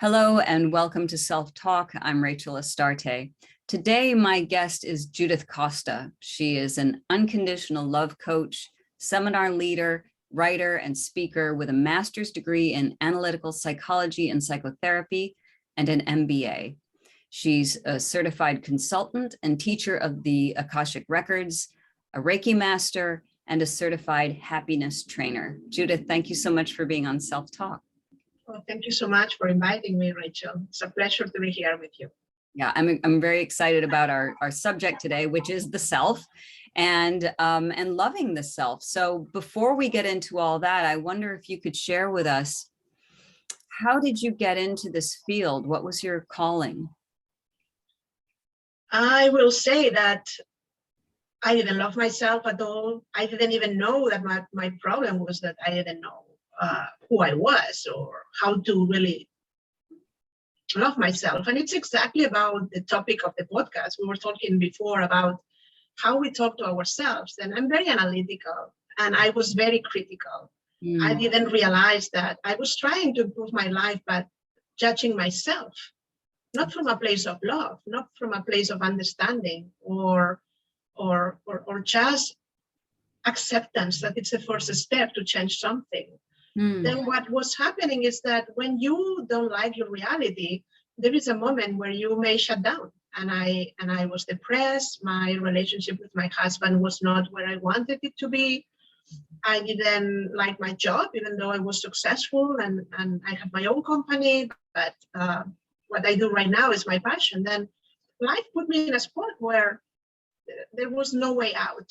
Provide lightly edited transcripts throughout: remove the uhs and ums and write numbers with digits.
Hello and welcome to Self Talk. I'm Rachel Astarte. Today, my guest is Judith Costa. She is an unconditional love coach, seminar leader, writer, and speaker with a master's degree in analytical psychology and psychotherapy and an MBA. She's a certified consultant and teacher of the Akashic Records, a Reiki Master, and a certified happiness trainer. Judith, thank you so much for being on Self Talk. Well, thank you so much for inviting me, Rachel. It's a pleasure to be here with you. Yeah, I'm very excited about our subject today, which is the self and loving the self. So before we get into all that, I wonder if you could share with us, how did you get into this field? What was your calling? I will say that I didn't love myself at all. I didn't even know that my problem was that I didn't know who I was or how to really love myself. And it's exactly about the topic of the podcast. We were talking before about how we talk to ourselves. And I'm very analytical and I was very critical. I didn't realize that I was trying to improve my life, but judging myself, not from a place of love, not from a place of understanding or just acceptance that it's the first step to change something. Then what was happening is that when you don't like your reality, there is a moment where you may shut down. And I was depressed. My relationship with my husband was not where I wanted it to be. I didn't like my job, even though I was successful and I have my own company. But what I do right now is my passion. Then life put me in a spot where there was no way out.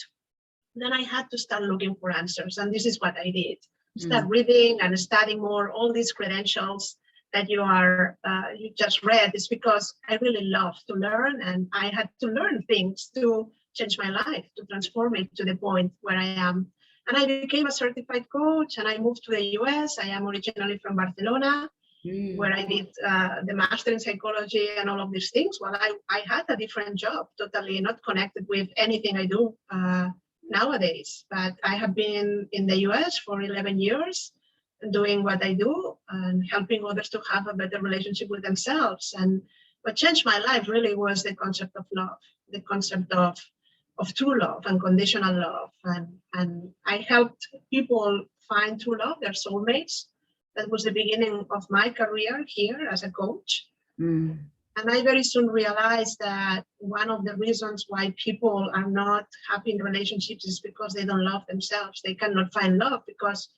Then I had to start looking for answers. And this is what I did. Start reading and studying more. All these credentials that you just read is because I really love to learn, and I had to learn things to change my life, to transform it to the point where I am. And I became a certified coach, and I moved to the US. I am originally from Barcelona, where I did the master in psychology and all of these things. Well, I had a different job, totally not connected with anything I do nowadays, but I have been in the US for 11 years doing what I do and helping others to have a better relationship with themselves. And what changed my life really was the concept of love, the concept of true love, unconditional love. And I helped people find true love, their soulmates. That was the beginning of my career here as a coach. And I very soon realized that one of the reasons why people are not happy in relationships is because they don't love themselves. They cannot find love because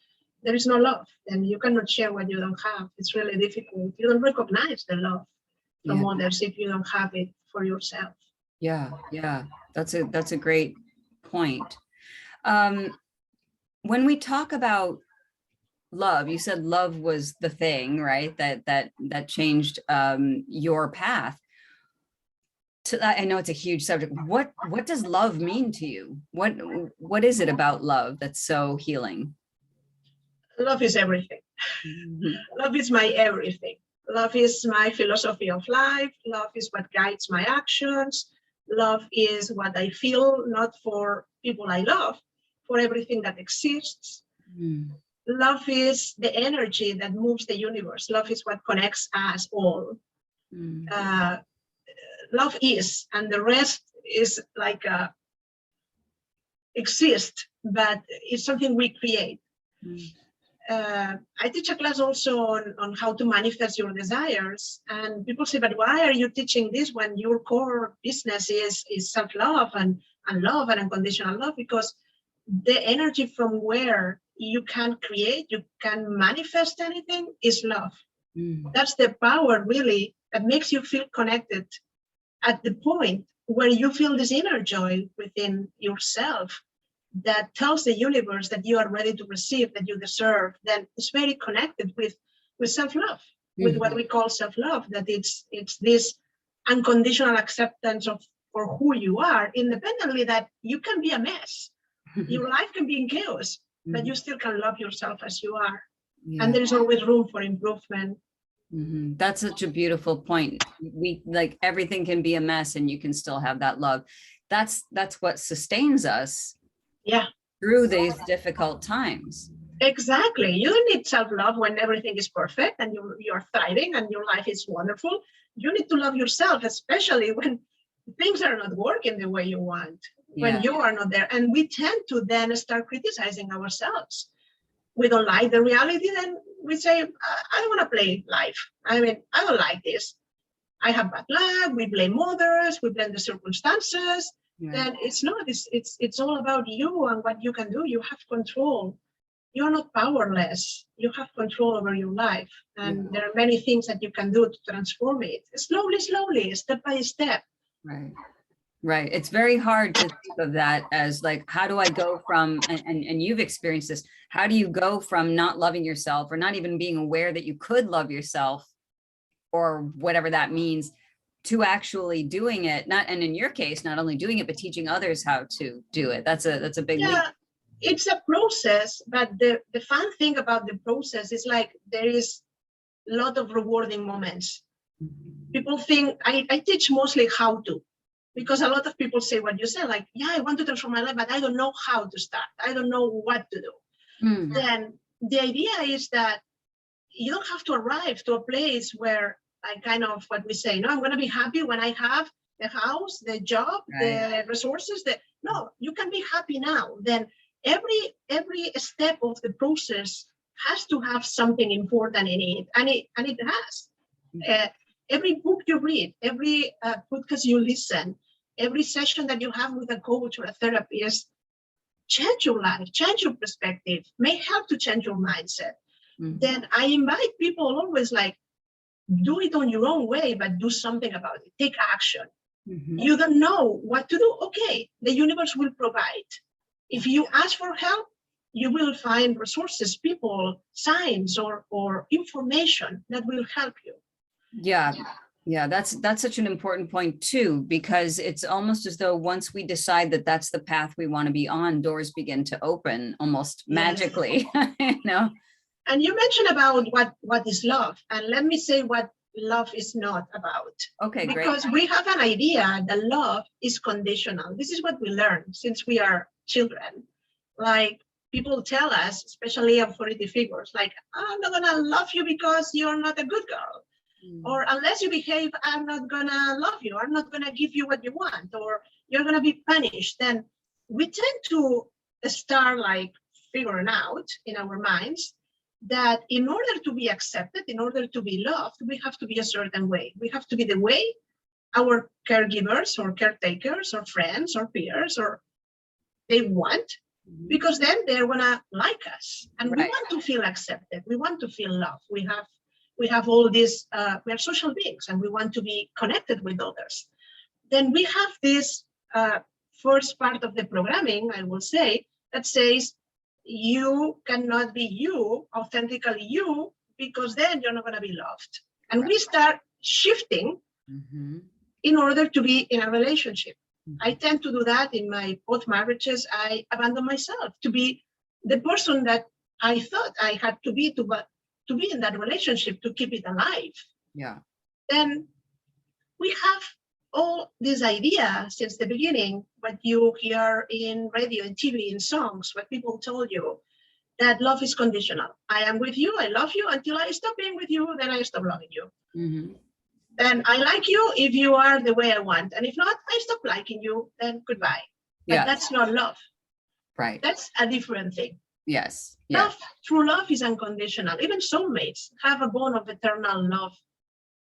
there is no love. And you cannot share what you don't have. It's really difficult. You don't recognize the love from others if you don't have it for yourself. Yeah. That's a great point. When we talk about love, you said love was the thing, right? That changed your path. I know it's a huge subject. What does love mean to you? What is it about love that's so healing? Love is everything. Love is my everything. Love is my philosophy of life. Love is what guides my actions. Love is what I feel, not for people I love, for everything that exists. Love is the energy that moves the universe. Love is what connects us all. Love is, and the rest is like exist, but it's something we create. I teach a class also on how to manifest your desires, and people say, but why are you teaching this when your core business is self-love and love and unconditional love? Because the energy from where you can create, you can manifest anything is love. That's the power really that makes you feel connected at the point where you feel this inner joy within yourself that tells the universe that you are ready to receive, that you deserve. Then it's very connected with self-love, with what we call self-love, that it's this unconditional acceptance for who you are, independently that you can be a mess. Your life can be in chaos, but you still can love yourself as you are. And there is always room for improvement. That's such a beautiful point. We like everything can be a mess and you can still have that love. That's what sustains us through these difficult times. Exactly. You don't need self-love when everything is perfect and you're thriving and your life is wonderful. You need to love yourself, especially when things are not working the way you want, when Yeah. you are not there. And we tend to then start criticizing ourselves. We don't like the reality, then we say, I don't want to play life. I mean, I don't like this. I have bad luck. We blame others. We blame the circumstances. Right. Then it's not. It's all about you and what you can do. You have control. You're not powerless. You have control over your life. And there are many things that you can do to transform it. Slowly, slowly, step by step. Right. Right. It's very hard to think of that as like, how do I go from, and you've experienced this, how do you go from not loving yourself or not even being aware that you could love yourself or whatever that means to actually doing it? Not, and in your case, not only doing it, but teaching others how to do it. That's a big leap. It's a process, but the fun thing about the process is like there is a lot of rewarding moments. People think I teach mostly how to, because a lot of people say what you said, like, yeah, I want to transform my life, but I don't know how to start. I don't know what to do. Then the idea is that you don't have to arrive to a place where I kind of what we say, no, I'm going to be happy when I have the house, the job, the resources. No, you can be happy now. Then every step of the process has to have something important in it, and it has. Every book you read, every podcast you listen, every session that you have with a coach or a therapist, change your life, change your perspective, may help to change your mindset. Then I invite people always like, do it on your own way, but do something about it. Take action. You don't know what to do. Okay, the universe will provide. If you ask for help, you will find resources, people, signs, or information that will help you. Yeah, that's such an important point too, because it's almost as though once we decide that that's the path we want to be on, doors begin to open almost magically, you know? And you mentioned about what is love, and let me say what love is not about. Okay, great. Because we have an idea that love is conditional. This is what we learn since we are children. Like people tell us, especially authority figures, like, I'm not gonna love you because you're not a good girl. Or unless you behave, I'm not gonna love you. I'm not gonna give you what you want, or you're gonna be punished. Then we tend to start like figuring out in our minds that in order to be accepted, in order to be loved, we have to be a certain way. We have to be the way our caregivers or caretakers or friends or peers or they want, because then they're gonna like us. And we want to feel accepted. We want to feel loved. We have all this, we are social beings and we want to be connected with others. Then we have this first part of the programming, I will say, that says, you cannot be you, authentically you, because then you're not going to be loved. And we start shifting in order to be in a relationship. I tend to do that in my both marriages. I abandon myself to be the person that I thought I had to be in that relationship to keep it alive. Then we have all this idea since the beginning, what you hear in radio and TV, in songs, what people told you, that love is conditional. I am with you, I love you, until I stop being with you, then I stop loving you. Then I like you if you are the way I want. And if not, I stop liking you, then goodbye. But that's not love. That's a different thing. Love, true love is unconditional. Even soulmates have a bond of eternal love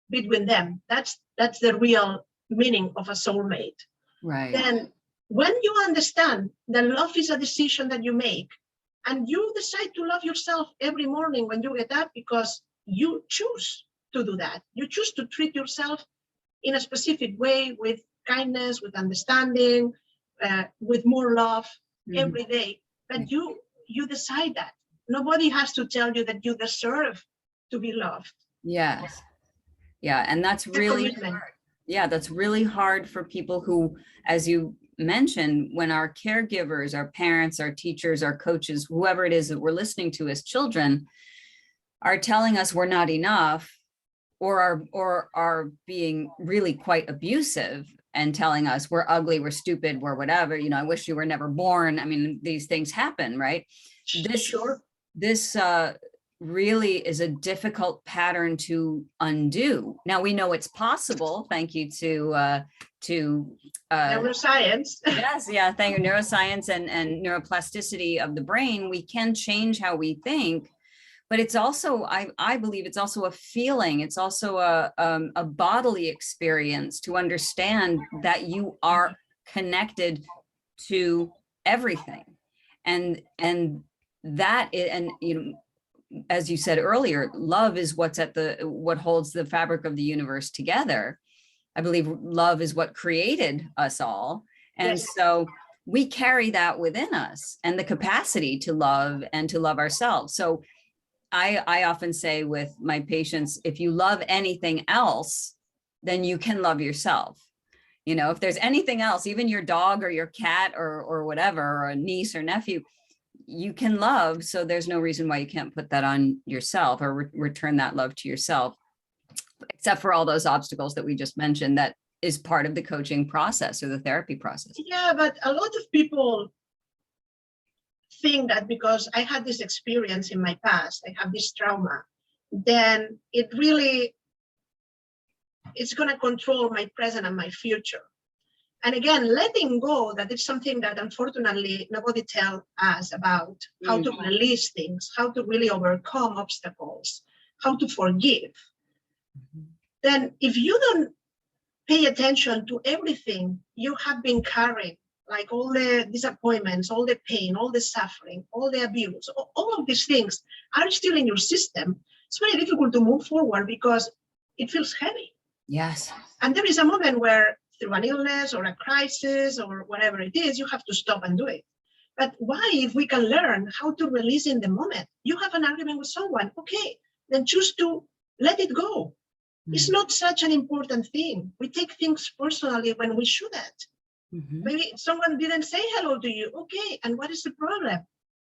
between them. That's the real meaning of a soulmate. Then when you understand that love is a decision that you make, and you decide to love yourself every morning when you get up because you choose to do that. You choose to treat yourself in a specific way, with kindness, with understanding, with more love every day. But you decide that. Nobody has to tell you that you deserve to be loved. And that's really hard. That's really hard for people who, as you mentioned, when our caregivers, our parents, our teachers, our coaches, whoever it is that we're listening to as children, are telling us we're not enough, or are being really quite abusive and telling us we're ugly, we're stupid, we're whatever, I wish you were never born. I mean, these things happen, right? this really is a difficult pattern to undo. Now we know it's possible. Thank you to neuroscience. Yes, yeah, thank you. Neuroscience and neuroplasticity of the brain. We can change how we think, but it's also, I believe it's also a feeling. It's also a bodily experience to understand that you are connected to everything. And that, and you know, as you said earlier, love is what holds the fabric of the universe together. I believe love is what created us all. And Yes. so we carry that within us and the capacity to love and to love ourselves. So I often say with my patients, if you love anything else, then you can love yourself. You know, if there's anything else, even your dog or your cat or whatever, or a niece or nephew, you can love. So there's no reason why you can't put that on yourself or return that love to yourself, except for all those obstacles that we just mentioned. That is part of the coaching process or the therapy process. Yeah, but a lot of people think that because I had this experience in my past, I have this trauma, then it's going to control my present and my future. And again, letting go, that is something that unfortunately nobody tells us about, how to release things, how to really overcome obstacles, how to forgive. Then if you don't pay attention to everything you have been carrying, like all the disappointments, all the pain, all the suffering, all the abuse, all of these things are still in your system, it's very difficult to move forward because it feels heavy. Yes. And there is a moment where through an illness or a crisis or whatever it is, you have to stop and do it. But why, if we can learn how to release in the moment? You have an argument with someone, okay, then choose to let it go. It's not such an important thing. We take things personally when we shouldn't. Maybe someone didn't say hello to you, okay, and what is the problem?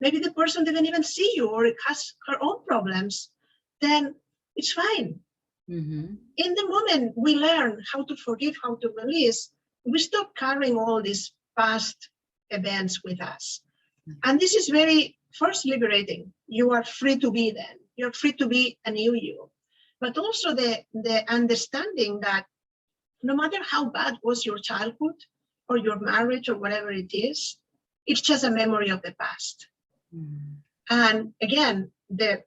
Maybe the person didn't even see you or has her own problems, then it's fine. In the moment we learn how to forgive, how to release, we stop carrying all these past events with us. And this is very first liberating. You are free to be then. You're free to be a new you. But also the understanding that no matter how bad was your childhood or your marriage or whatever it is, it's just a memory of the past. And again, the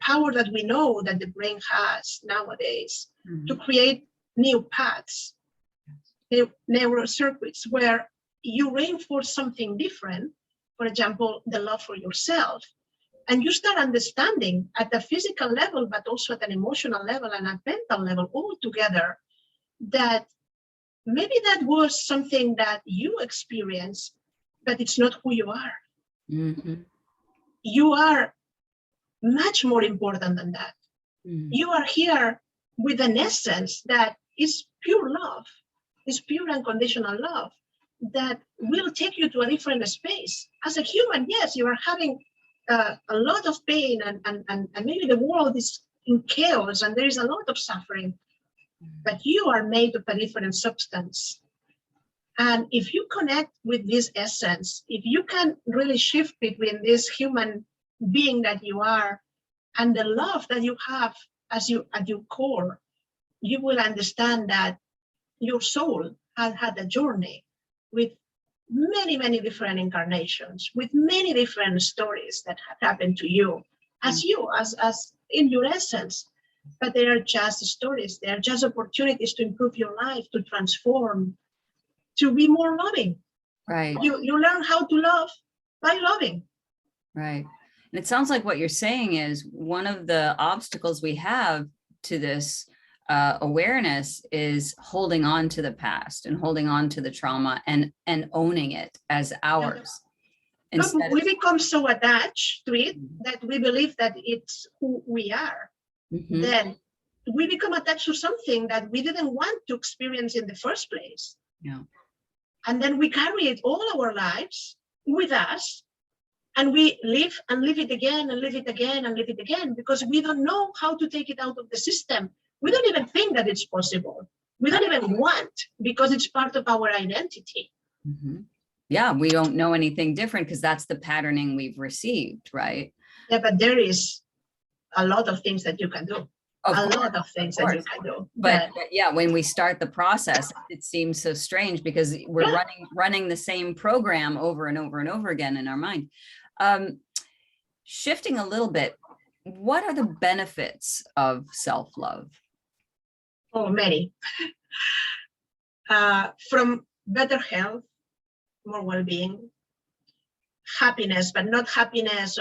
power that we know that the brain has nowadays to create new paths, new neural circuits where you reinforce something different, for example, the love for yourself, and you start understanding at the physical level, but also at an emotional level and a mental level all together, that maybe that was something that you experienced, but it's not who you are. You are much more important than that. You are here with an essence that is pure love, is pure unconditional love that will take you to a different space. As a human, yes, you are having a lot of pain and maybe the world is in chaos and there is a lot of suffering, but you are made of a different substance. And if you connect with this essence, if you can really shift between this human being that you are and the love that you have as you at your core, you will understand that your soul has had a journey with many, many different incarnations, with many different stories that have happened to you, as in your essence. But they are just stories. They are just opportunities to improve your life, to transform, to be more loving. Right. You learn how to love by loving. Right. And it sounds like what you're saying is one of the obstacles we have to this awareness is holding on to the past and holding on to the trauma and owning it as ours. We become so attached to it that we believe that it's who we are. Then we become attached to something that we didn't want to experience in the first place. Yeah. And then we carry it all our lives with us, and we live and live it again and live it again and live it again because we don't know how to take it out of the system. We don't even think that it's possible. We don't even want, because it's part of our identity. Yeah, we don't know anything different because that's the patterning we've received, right? Yeah, but there is a lot of things that you can do. Lot of things that you can do. But yeah, when we start the process, it seems so strange because we're running the same program over and over and over again in our mind. Shifting a little bit, what are the benefits of self-love? Oh, many. From better health, more well-being, happiness, but not happiness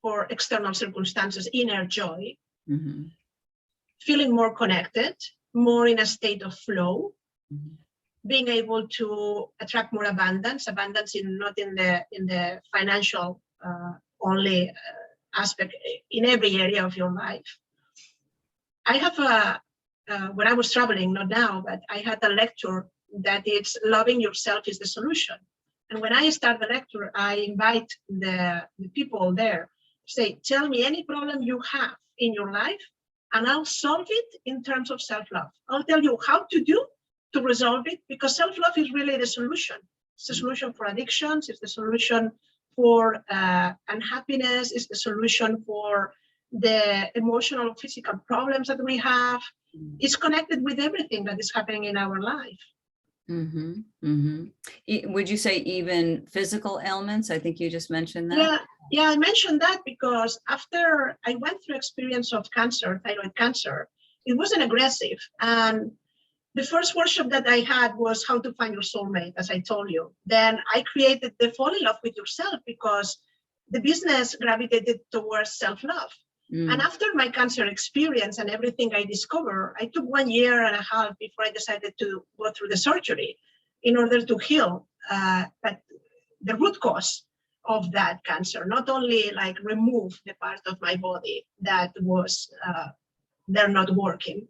for external circumstances, inner joy, feeling more connected, more in a state of flow, being able to attract more abundance not in the financial only aspect, in every area of your life. I have when I was traveling, not now, but I had a lecture that it's loving yourself is the solution. And when I start the lecture, I invite the people there, say, tell me any problem you have in your life, and I'll solve it in terms of self-love. I'll tell you how to do to resolve it, because self-love is really the solution. It's the solution for addictions, it's the solution for unhappiness, it's the solution for the emotional, physical problems that we have. It's connected with everything that is happening in our life. Would you say even physical ailments? I think you just mentioned that. Yeah, I mentioned that because after I went through experience of cancer, thyroid cancer, it wasn't aggressive. And the first workshop that I had was how to find your soulmate, as I told you. Then I created the fall in love with yourself, because the business gravitated towards self-love. And after my cancer experience and everything I discovered, I took 1.5 years before I decided to go through the surgery in order to heal but the root cause of that cancer, not only like remove the part of my body that was they're not working.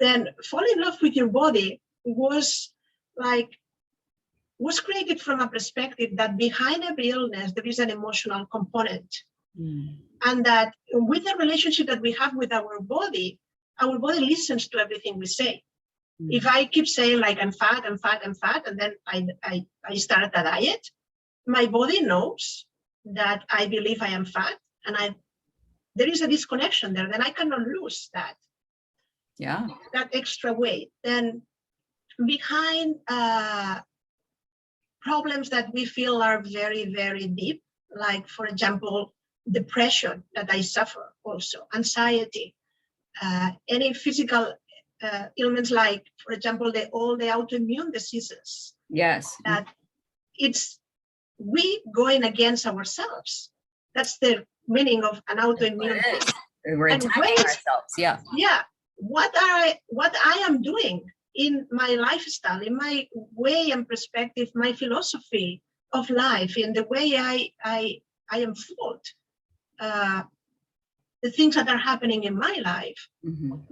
Then fall in love with your body was created from a perspective that behind every illness, there is an emotional component. And that with the relationship that we have with our body listens to everything we say. If I keep saying like, I'm fat, and then I start a diet, my body knows that I believe I am fat, and there is a disconnection there, then I cannot lose that. Yeah. That extra weight. Then behind problems that we feel are very, very deep, like for example, depression that I suffer also, anxiety, any physical ailments like, for example, all the autoimmune diseases. Yes. That it's we going against ourselves. That's the meaning of an autoimmune. We're attacking ourselves. Yeah. Yeah. What I am doing in my lifestyle, in my way and perspective, my philosophy of life, in the way I am flawed. The things that are happening in my life,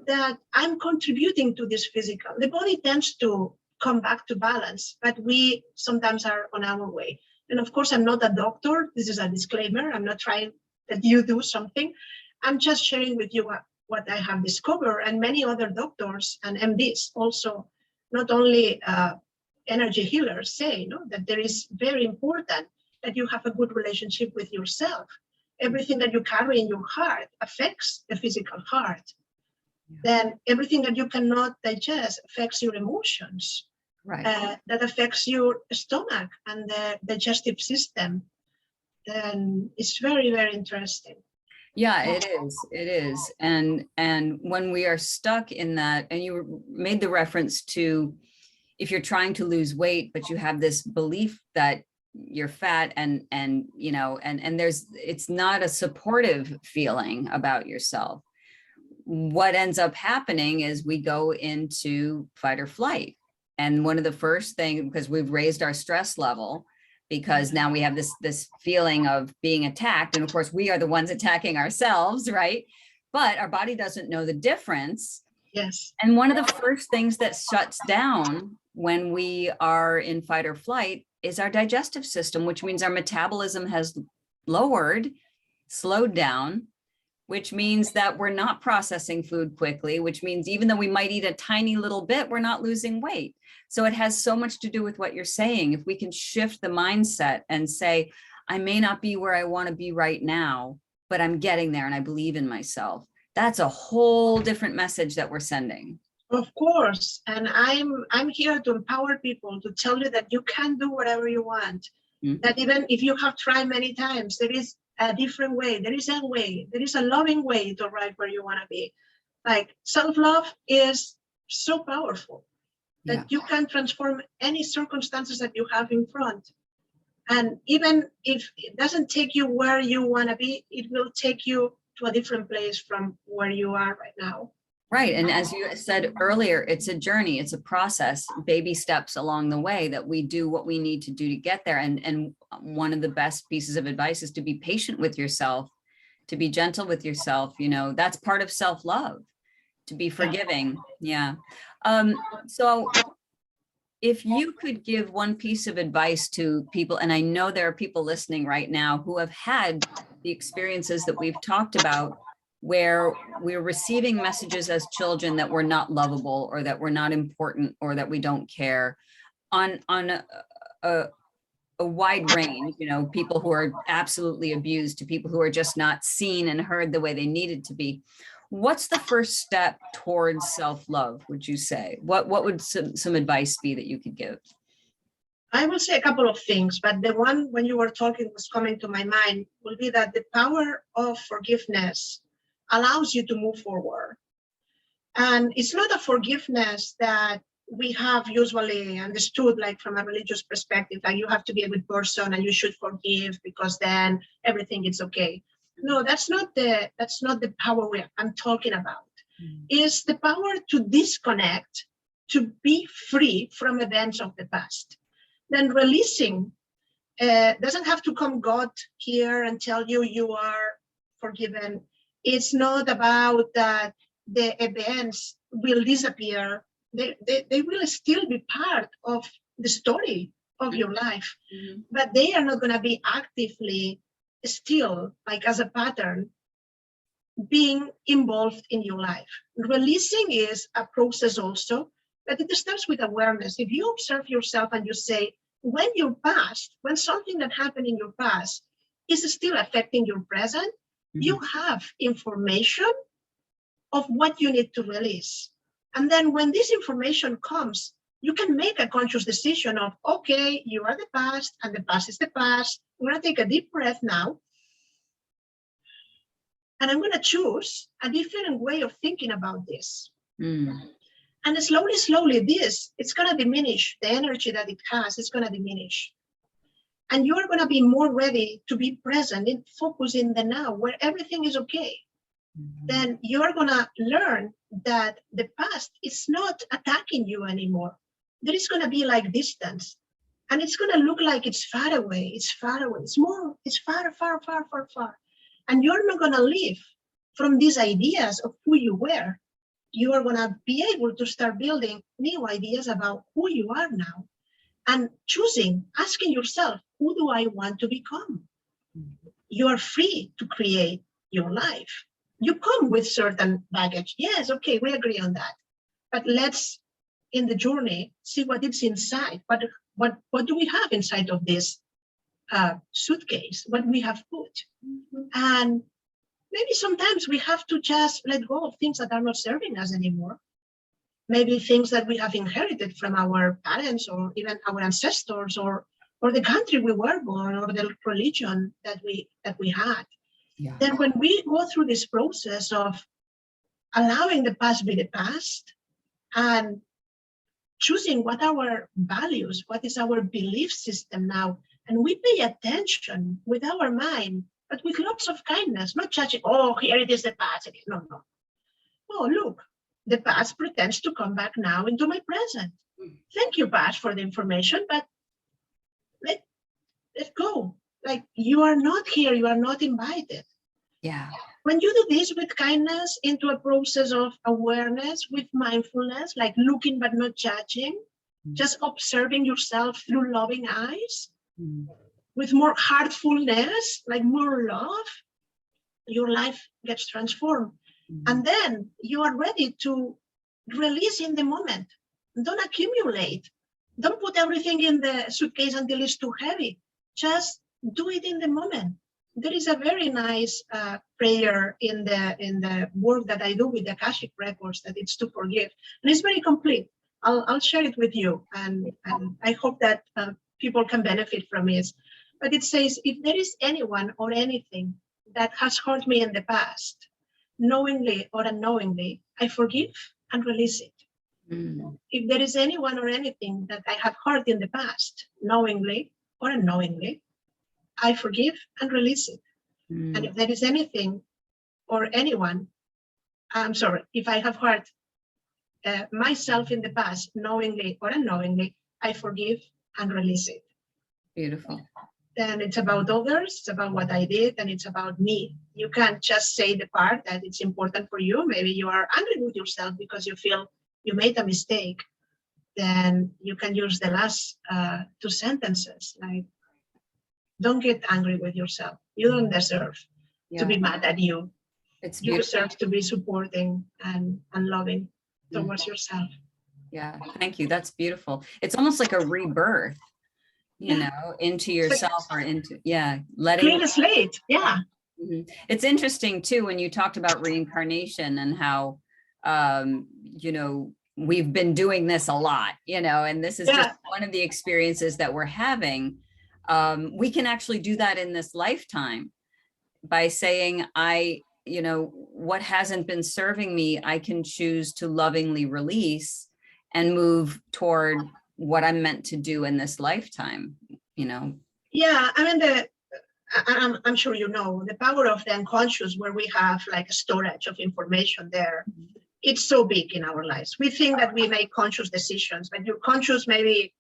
that I'm contributing to this physical. The body tends to come back to balance, but we sometimes are on our way. And of course, I'm not a doctor. This is a disclaimer. I'm not trying that you do something. I'm just sharing with you what I have discovered, and many other doctors and MDs also, not only energy healers, say that there is very important that you have a good relationship with yourself. Everything that you carry in your heart affects the physical heart. Yeah. Then everything that you cannot digest affects your emotions. Right. That affects your stomach and the digestive system. Then it's very, very interesting. Yeah, it is. It is. And when we are stuck in that, and you made the reference to, if you're trying to lose weight, but you have this belief that you're fat and it's not a supportive feeling about yourself. What ends up happening is we go into fight or flight. And one of the first things, because we've raised our stress level, because now we have this feeling of being attacked. And of course, we are the ones attacking ourselves, right? But our body doesn't know the difference. Yes. And one of the first things that shuts down when we are in fight or flight is our digestive system, which means our metabolism has slowed down, which means that we're not processing food quickly, which means even though we might eat a tiny little bit, we're not losing weight. So it has so much to do with what you're saying. If we can shift the mindset and say, I may not be where I want to be right now, but I'm getting there and I believe in myself. That's a whole different message that we're sending. Of course. And I'm here to empower people, to tell you that you can do whatever you want. Mm-hmm. That even if you have tried many times, there is a different way. There is a way. There is a loving way to arrive where you want to be. Like self-love is so powerful that you can transform any circumstances that you have in front. And even if it doesn't take you where you want to be, it will take you to a different place from where you are right now. Right. And as you said earlier, it's a journey, it's a process, baby steps along the way that we do what we need to do to get there. And one of the best pieces of advice is to be patient with yourself, to be gentle with yourself. You know, that's part of self-love, to be forgiving. Yeah. So if you could give one piece of advice to people, and I know there are people listening right now who have had the experiences that we've talked about, where we're receiving messages as children that we're not lovable or that we're not important or that we don't care, on a wide range, you know, people who are absolutely abused to people who are just not seen and heard the way they needed to be. What's the first step towards self-love, would you say? What would some advice be that you could give? I will say a couple of things, but the one when you were talking was coming to my mind will be that the power of forgiveness allows you to move forward. And it's not a forgiveness that we have usually understood, like from a religious perspective, like you have to be a good person and you should forgive because then everything is okay. No, that's not the power I'm talking about. It's the power to disconnect, to be free from events of the past. Then releasing doesn't have to come God here and tell you you are forgiven. It's not about that the events will disappear. They will still be part of the story of your life, but they are not going to be actively still, like as a pattern, being involved in your life. Releasing is a process also, but it starts with awareness. If you observe yourself and you say, when your past, when something that happened in your past is still affecting your present, you have information of what you need to release. And then when this information comes, you can make a conscious decision of, okay, you are the past and the past is the past. I'm going to take a deep breath now. And I'm going to choose a different way of thinking about this. And slowly, it's going to diminish. The energy that it has is going to diminish. And you're going to be more ready to be present and focus in the now where everything is okay. Then you're going to learn that the past is not attacking you anymore. There is going to be like distance. And it's going to look like it's far away. It's far away. It's far. And you're not going to live from these ideas of who you were. You are going to be able to start building new ideas about who you are now and choosing, asking yourself, who do I want to become? You are free to create your life. You come with certain baggage. Yes, okay, we agree on that. But let's, in the journey, see what is inside. What do we have inside of this suitcase? What we have put? And maybe sometimes we have to just let go of things that are not serving us anymore. Maybe things that we have inherited from our parents or even our ancestors or the country we were born or the religion that we had. Yeah. Then when we go through this process of allowing the past be the past and choosing what our values, what is our belief system now, and we pay attention with our mind, but with lots of kindness, not judging, oh, here it is the past. No. Oh, look, the past pretends to come back now into my present. Thank you, past, for the information, but let go. Like, you are not here, you are not invited. Yeah. When you do this with kindness into a process of awareness, with mindfulness, like looking but not judging, just observing yourself through loving eyes, with more heartfulness, like more love, your life gets transformed. And then you are ready to release in the moment. Don't accumulate. Don't put everything in the suitcase until it's too heavy. Just do it in the moment. There is a very nice prayer in the work that I do with the Akashic Records that it's to forgive, and it's very complete. I'll share it with you, and I hope that people can benefit from it. But it says, if there is anyone or anything that has hurt me in the past, knowingly or unknowingly, I forgive and release it. Mm. If there is anyone or anything that I have hurt in the past, knowingly or unknowingly, I forgive and release it. Mm. And if there is anything or anyone, I'm sorry, if I have hurt myself in the past, knowingly or unknowingly, I forgive and release it. Beautiful. Then it's about others, it's about what I did, and it's about me. You can't just say the part that it's important for you. Maybe you are angry with yourself because you feel you made a mistake. Then you can use the last two sentences, like, don't get angry with yourself. You don't deserve to be mad at you. It's You beautiful. deserve to be supporting and loving towards yourself. Yeah, thank you. That's beautiful. It's almost like a rebirth, you know, into yourself or into, letting. Clean slate, yeah. Mhm. It's interesting too, when you talked about reincarnation and how, you know, we've been doing this a lot, you know, and this is just one of the experiences that we're having. We can actually do that in this lifetime by saying, you know, what hasn't been serving me, I can choose to lovingly release and move toward what I'm meant to do in this lifetime, you know? Yeah, I mean, I'm sure you know, the power of the unconscious, where we have like a storage of information there, it's so big in our lives. We think that we make conscious decisions, but your conscious maybe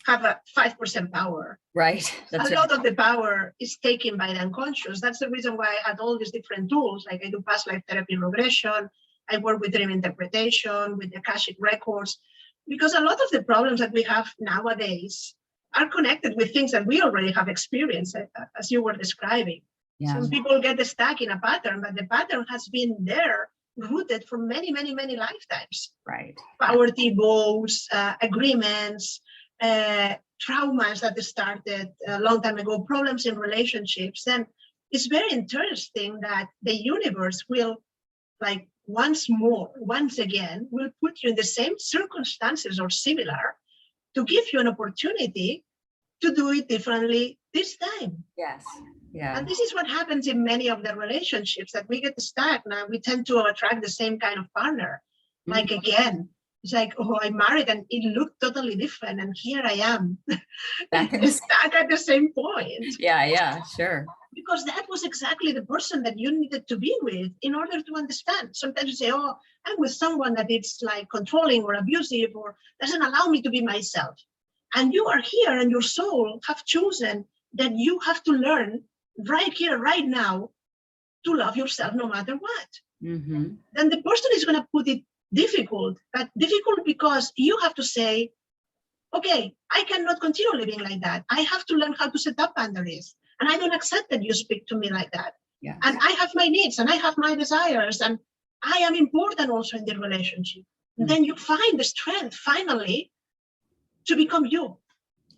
have a 5% power. Right. That's a lot of the power is taken by the unconscious. That's the reason why I had all these different tools. Like I do past life therapy regression. I work with dream interpretation, with the Akashic Records, because a lot of the problems that we have nowadays are connected with things that we already have experienced, as you were describing. Yeah. Some people get stuck in a pattern, but the pattern has been there, rooted for many, many, many lifetimes. Right. Poverty, vows, agreements, traumas that started a long time ago, problems in relationships. And it's very interesting that the universe will, like, once again, will put you in the same circumstances or similar to give you an opportunity to do it differently this time. Yes. Yeah. And this is what happens in many of the relationships, that we get stuck. Now we tend to attract the same kind of partner. Mm-hmm. Like, again, it's like, oh, I married and it looked totally different. And here I am, stuck at the same point. Yeah, sure. Because that was exactly the person that you needed to be with in order to understand. Sometimes you say, oh, I'm with someone that it's like controlling or abusive or doesn't allow me to be myself. And you are here and your soul have chosen that you have to learn right here, right now, to love yourself no matter what. Mm-hmm. Then the person is going to put it difficult, but difficult because you have to say, okay, I cannot continue living like that. I have to learn how to set up boundaries. And I don't accept that you speak to me like that. Yes. And I have my needs and I have my desires and I am important also in the relationship. Mm-hmm. Then you find the strength finally to become you.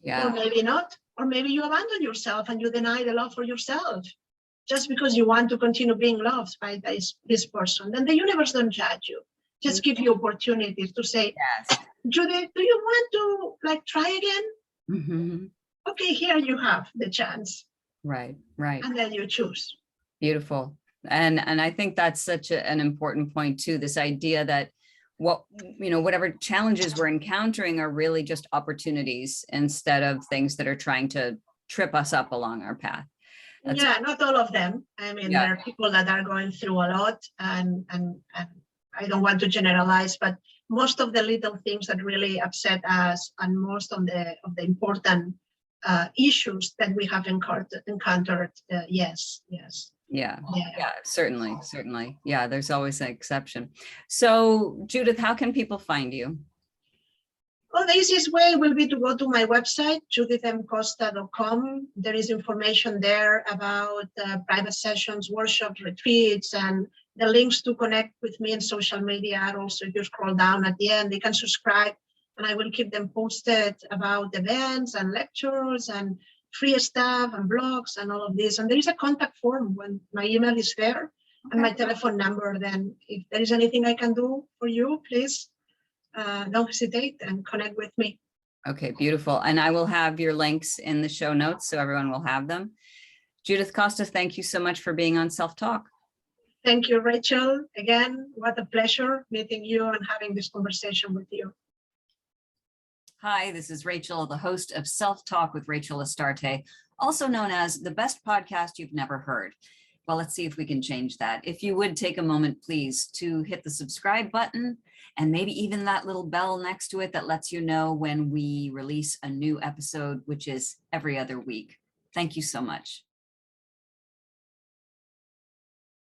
Yeah. Or maybe not. Or maybe you abandon yourself and you deny the love for yourself just because you want to continue being loved by this person. Then the universe don't judge you. Just give you opportunities to say, yes, Judith, do you want to like try again? Mm-hmm. Okay, here you have the chance. Right. And then you choose. Beautiful. And I think that's such an important point too, this idea that whatever challenges we're encountering are really just opportunities instead of things that are trying to trip us up along our path. Not all of them. I mean, there are people that are going through a lot and I don't want to generalize, but most of the little things that really upset us and most of the important issues that we have encountered, yes. Yeah, certainly. Yeah, there's always an exception. So, Judith, how can people find you? Well, the easiest way will be to go to my website, judithmcosta.com. There is information there about private sessions, workshops, retreats, and the links to connect with me in social media are also, if you scroll down at the end, they can subscribe and I will keep them posted about events and lectures and free stuff and blogs and all of this. And there is a contact form when my email is there and my telephone number. Then if there is anything I can do for you, please don't hesitate and connect with me. Okay, beautiful. And I will have your links in the show notes so everyone will have them. Judith Costa, thank you so much for being on Self Talk. Thank you, Rachel. Again, what a pleasure meeting you and having this conversation with you. Hi, this is Rachel, the host of Self Talk with Rachel Astarte, also known as the best podcast you've never heard. Well, let's see if we can change that. If you would take a moment, please, to hit the subscribe button and maybe even that little bell next to it that lets you know when we release a new episode, which is every other week. Thank you so much.